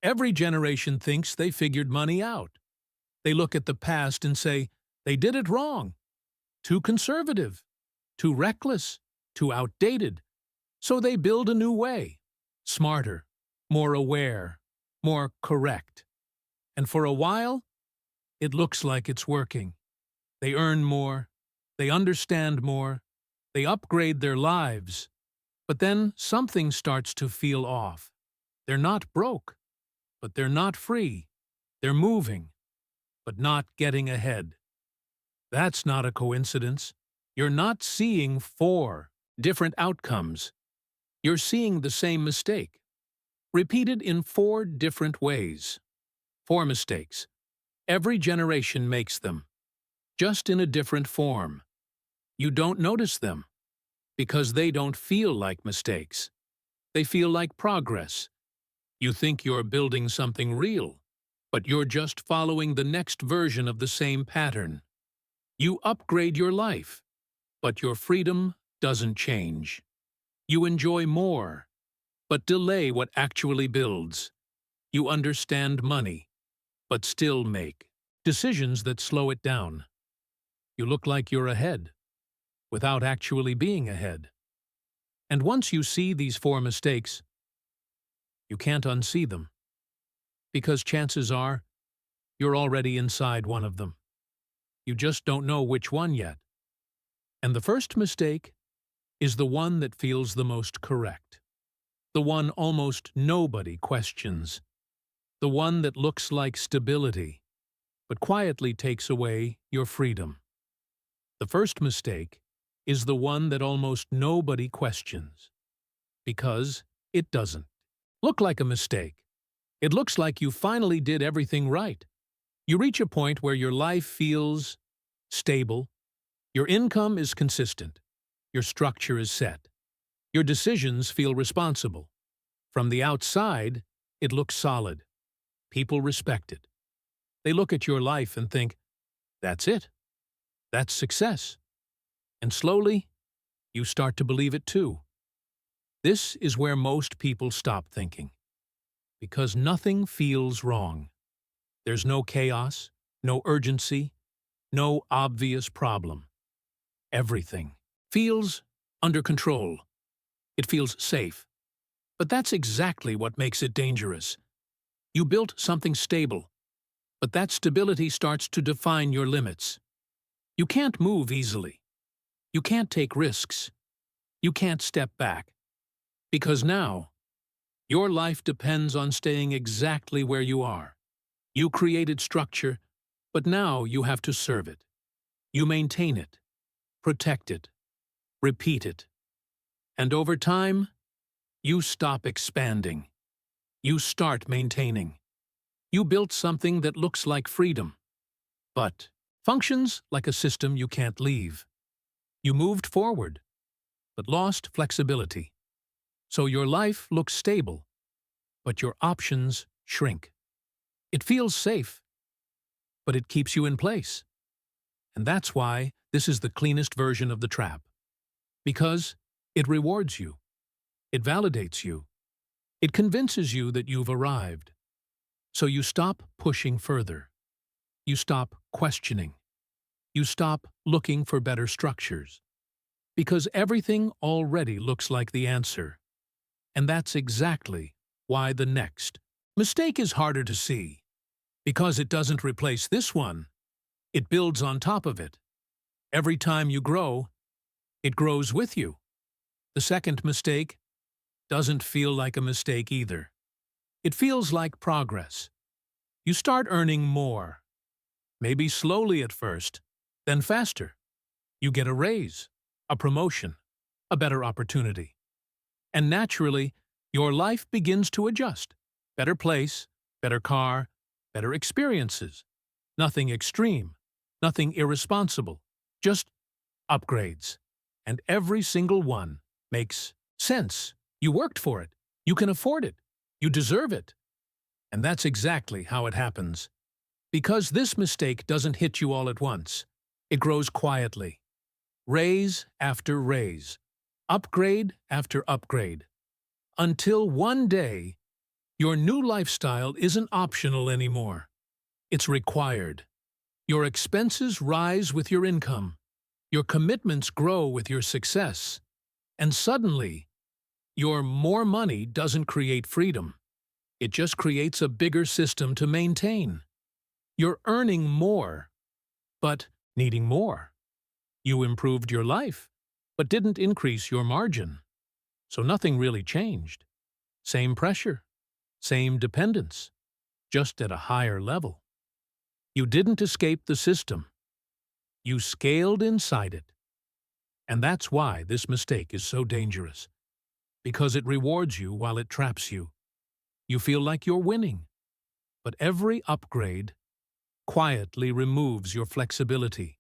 Every generation thinks they figured money out. They look at the past and say, they did it wrong, too conservative, too reckless, too outdated. So they build a new way, smarter, more aware, more correct. And for a while, it looks like it's working. They earn more, they understand more, they upgrade their lives. But then something starts to feel off. They're not broke, but they're not free. They're moving, but not getting ahead. That's not a coincidence. You're not seeing four different outcomes. You're seeing the same mistake, repeated in four different ways. Four mistakes. Every generation makes them, just in a different form. You don't notice them, because they don't feel like mistakes. They feel like progress. You think you're building something real, but you're just following the next version of the same pattern. You upgrade your life, but your freedom doesn't change. You enjoy more, but delay what actually builds. You understand money, but still make decisions that slow it down. You look like you're ahead, without actually being ahead. And once you see these four mistakes, you can't unsee them, because chances are you're already inside one of them. You just don't know which one yet. And the first mistake is the one that feels the most correct, the one almost nobody questions, the one that looks like stability, but quietly takes away your freedom. The first mistake is the one that almost nobody questions, because it doesn't look like a mistake. It looks like you finally did everything right. You reach a point where your life feels stable, your income is consistent, your structure is set, your decisions feel responsible. From the outside, it looks solid. People respect it. They look at your life and think, that's it. That's success. And slowly, you start to believe it too. This is where most people stop thinking, because nothing feels wrong. There's no chaos, no urgency, no obvious problem. Everything feels under control. It feels safe. But that's exactly what makes it dangerous. You built something stable, but that stability starts to define your limits. You can't move easily. You can't take risks. You can't step back. Because now, your life depends on staying exactly where you are. You created structure, but now you have to serve it. You maintain it, protect it, repeat it. And over time, you stop expanding. You start maintaining. You built something that looks like freedom, but functions like a system you can't leave. You moved forward, but lost flexibility. So your life looks stable, but your options shrink. It feels safe, but it keeps you in place. And that's why this is the cleanest version of the trap. Because it rewards you. It validates you. It convinces you that you've arrived. So you stop pushing further. You stop questioning. You stop looking for better structures. Because everything already looks like the answer. And that's exactly why the next mistake is harder to see. Because it doesn't replace this one. It builds on top of it. Every time you grow, it grows with you. The second mistake doesn't feel like a mistake either. It feels like progress. You start earning more. Maybe slowly at first, then faster. You get a raise, a promotion, a better opportunity. And naturally, your life begins to adjust. Better place, better car, better experiences. Nothing extreme, nothing irresponsible, just upgrades. And every single one makes sense. You worked for it. You can afford it. You deserve it. And that's exactly how it happens. Because this mistake doesn't hit you all at once. It grows quietly. Raise after raise. Upgrade after upgrade. Until one day, Your new lifestyle isn't optional anymore. It's required. Your expenses rise with your income. Your commitments grow with your success. And suddenly, your more money doesn't create freedom. It just creates a bigger system to maintain. You're earning more, but needing more. You improved your life, but didn't increase your margin. So nothing really changed. Same pressure, same dependence, just at a higher level. You didn't escape the system. You scaled inside it. And that's why this mistake is so dangerous. Because it rewards you while it traps you. You feel like you're winning. But every upgrade quietly removes your flexibility,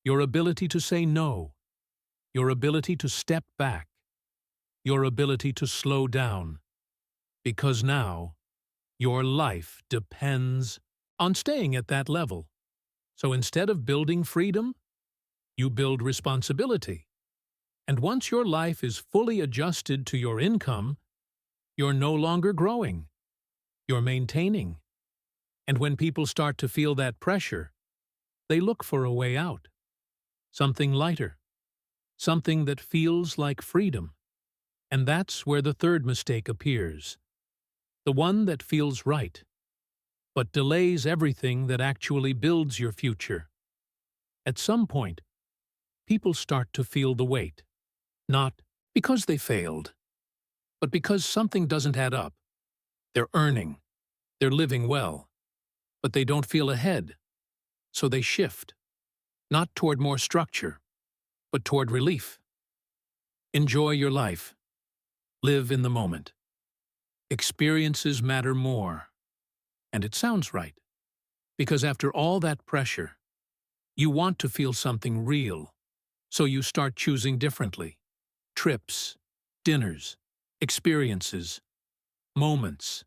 your ability to say no, your ability to step back, your ability to slow down. Because now, your life depends on staying at that level. So instead of building freedom, you build responsibility. And once your life is fully adjusted to your income, you're no longer growing. You're maintaining. And when people start to feel that pressure, they look for a way out. Something lighter. Something that feels like freedom. And that's where the third mistake appears. The one that feels right, but delays everything that actually builds your future. At some point, people start to feel the weight. Not because they failed, but because something doesn't add up. They're earning, they're living well, but they don't feel ahead. So they shift, not toward more structure, but toward relief. Enjoy your life. Live in the moment. Experiences matter more. And it sounds right. Because after all that pressure, you want to feel something real. So you start choosing differently. Trips, dinners, experiences, moments,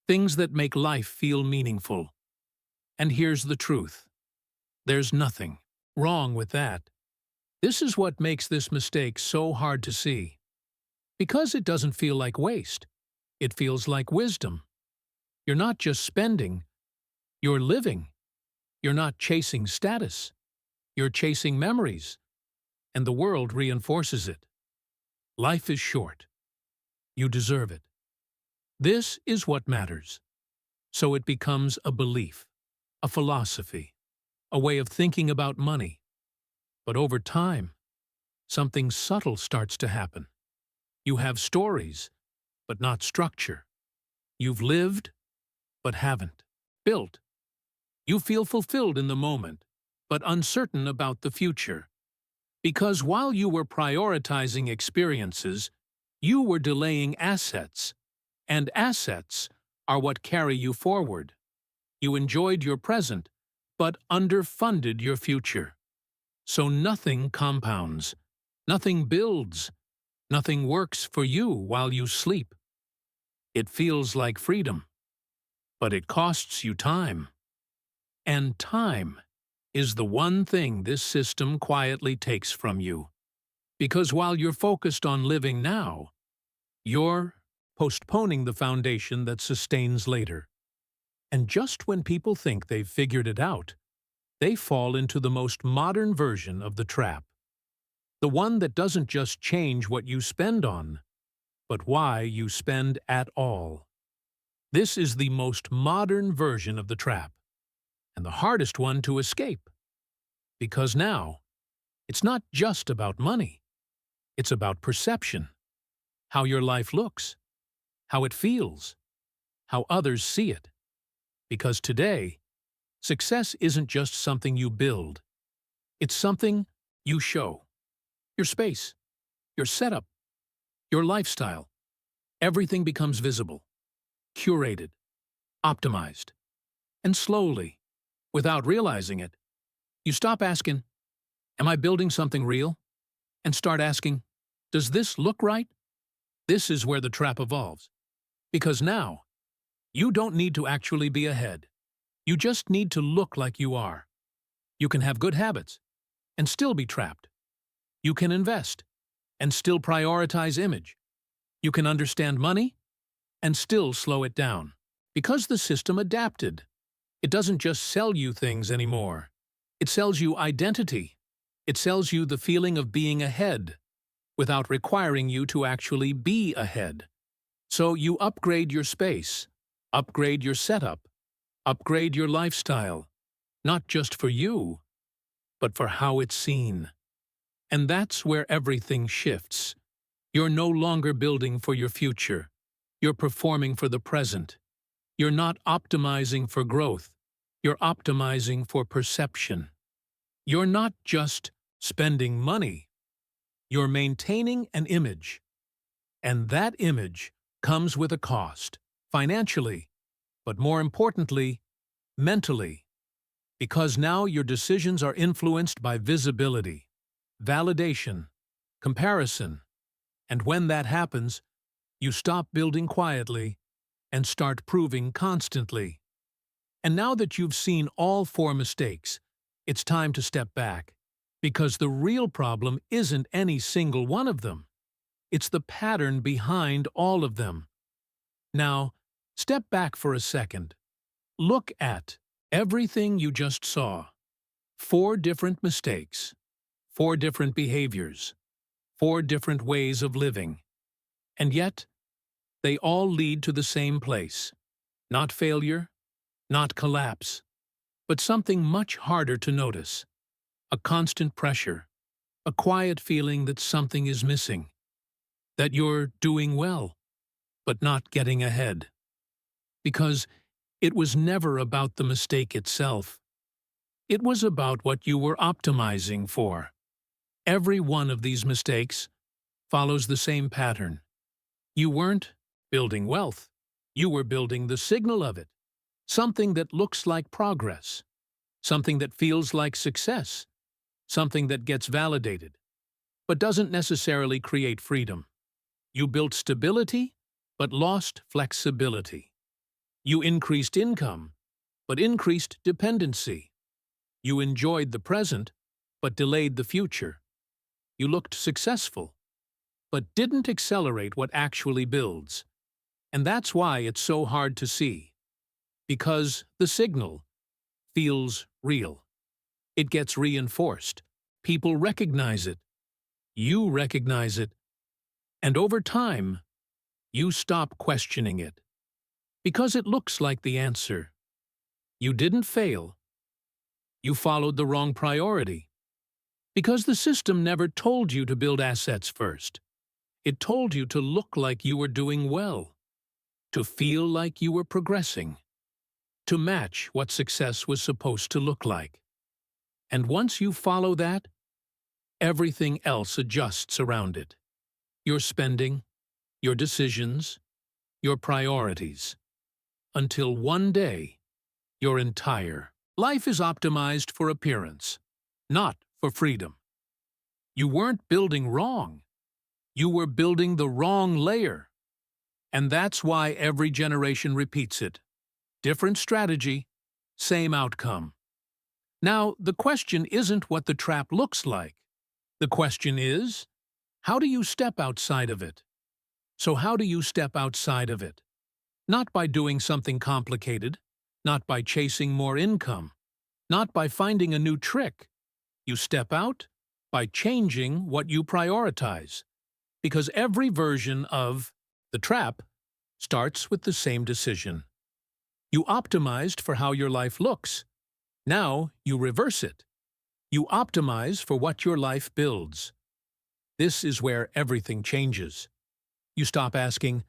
things that make life feel meaningful. And here's the truth. There's nothing wrong with that. This is what makes this mistake so hard to see. Because it doesn't feel like waste. It feels like wisdom. You're not just spending, you're living. You're not chasing status. You're chasing memories. And the world reinforces it. Life is short. You deserve it. This is what matters. So it becomes a belief, a philosophy, a way of thinking about money. But over time, something subtle starts to happen. You have stories, but not structure. You've lived, but haven't built. You feel fulfilled in the moment, but uncertain about the future. Because while you were prioritizing experiences, you were delaying assets. And assets are what carry you forward. You enjoyed your present, but underfunded your future. So nothing compounds, nothing builds, nothing works for you while you sleep. It feels like freedom, but it costs you time. And time is the one thing this system quietly takes from you. Because while you're focused on living now, you're postponing the foundation that sustains later. And just when people think they've figured it out, they fall into the most modern version of the trap. The one that doesn't just change what you spend on, but why you spend at all. This is the most modern version of the trap, and the hardest one to escape. Because now, it's not just about money. It's about perception, how your life looks, how it feels, how others see it. Because today, success isn't just something you build. It's something you show. Your space, your setup, your lifestyle. Everything becomes visible, curated, optimized. And slowly, without realizing it, you stop asking, am I building something real? And start asking, does this look right? This is where the trap evolves. Because now, you don't need to actually be ahead. You just need to look like you are. You can have good habits and still be trapped. You can invest and still prioritize image. You can understand money and still slow it down. Because the system adapted. It doesn't just sell you things anymore. It sells you identity. It sells you the feeling of being ahead, without requiring you to actually be ahead. So you upgrade your space, upgrade your setup, upgrade your lifestyle, not just for you, but for how it's seen. And that's where everything shifts. You're no longer building for your future. You're performing for the present. You're not optimizing for growth. You're optimizing for perception. You're not just spending money. You're maintaining an image. And that image comes with a cost, financially, but more importantly, mentally. Because now your decisions are influenced by visibility, validation, comparison. And when that happens, you stop building quietly and start proving constantly. And now that you've seen all four mistakes, it's time to step back. Because the real problem isn't any single one of them. It's the pattern behind all of them. Now, step back for a second. Look at everything you just saw. 4 different mistakes, 4 different behaviors, 4 different ways of living. And yet, they all lead to the same place. Not failure, not collapse, but something much harder to notice. A constant pressure, a quiet feeling that something is missing, that you're doing well, but not getting ahead. Because it was never about the mistake itself. It was about what you were optimizing for. Every one of these mistakes follows the same pattern. You weren't building wealth. You were building the signal of it. Something that looks like progress. Something that feels like success. Something that gets validated, but doesn't necessarily create freedom. You built stability, but lost flexibility. You increased income, but increased dependency. You enjoyed the present, but delayed the future. You looked successful, but didn't accelerate what actually builds. And that's why it's so hard to see. Because the signal feels real. It gets reinforced. People recognize it. You recognize it. And over time, you stop questioning it. Because it looks like the answer. You didn't fail. You followed the wrong priority. Because the system never told you to build assets first. It told you to look like you were doing well. To feel like you were progressing. To match what success was supposed to look like. And once you follow that, everything else adjusts around it. Your spending, your decisions, your priorities. Until one day, your entire life is optimized for appearance, not for freedom. You weren't building wrong. You were building the wrong layer. And that's why every generation repeats it. Different strategy, same outcome. Now, the question isn't what the trap looks like. The question is, how do you step outside of it? So how do you step outside of it? Not by doing something complicated, not by chasing more income, not by finding a new trick. You step out by changing what you prioritize. Because every version of the trap starts with the same decision. You optimized for how your life looks. Now you reverse it. You optimize for what your life builds. This is where everything changes. You stop asking,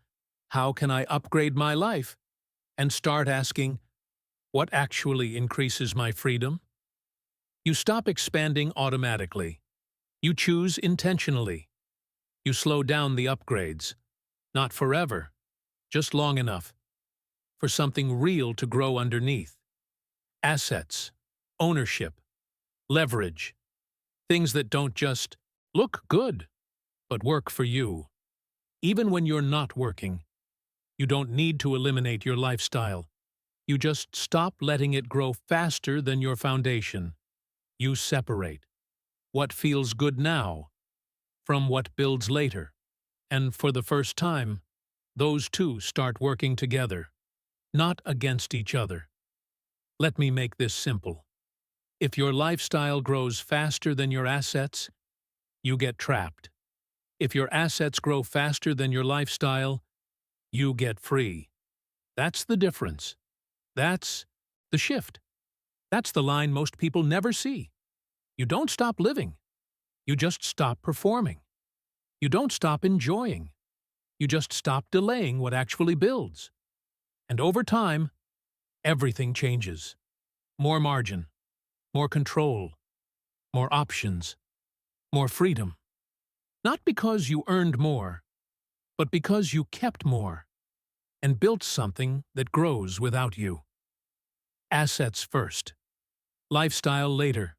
how can I upgrade my life? And start asking, what actually increases my freedom? You stop expanding automatically. You choose intentionally. You slow down the upgrades. Not forever, just long enough for something real to grow underneath. Assets, ownership, leverage, things that don't just look good, but work for you. Even when you're not working, you don't need to eliminate your lifestyle. You just stop letting it grow faster than your foundation. You separate what feels good now from what builds later. And for the first time, those two start working together, not against each other. Let me make this simple. If your lifestyle grows faster than your assets, you get trapped. If your assets grow faster than your lifestyle, you get free. That's the difference. That's the shift. That's the line most people never see. You don't stop living. You just stop performing. You don't stop enjoying. You just stop delaying what actually builds. And over time, everything changes. More margin, more control, more options, more freedom. Not because you earned more, but because you kept more and built something that grows without you. Assets first. Lifestyle later.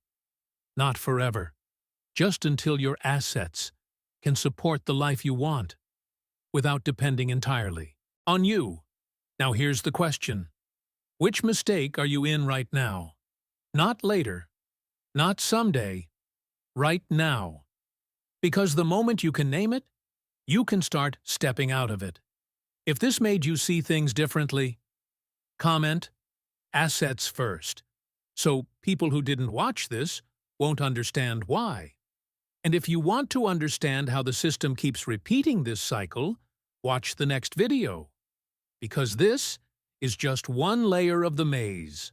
Not forever. Just until your assets can support the life you want without depending entirely on you. Now here's the question. Which mistake are you in right now? Not later. Not someday. Right now. Because the moment you can name it, you can start stepping out of it. If this made you see things differently, comment, assets first. So people who didn't watch this won't understand why. And if you want to understand how the system keeps repeating this cycle, watch the next video. Because this is just one layer of the maze.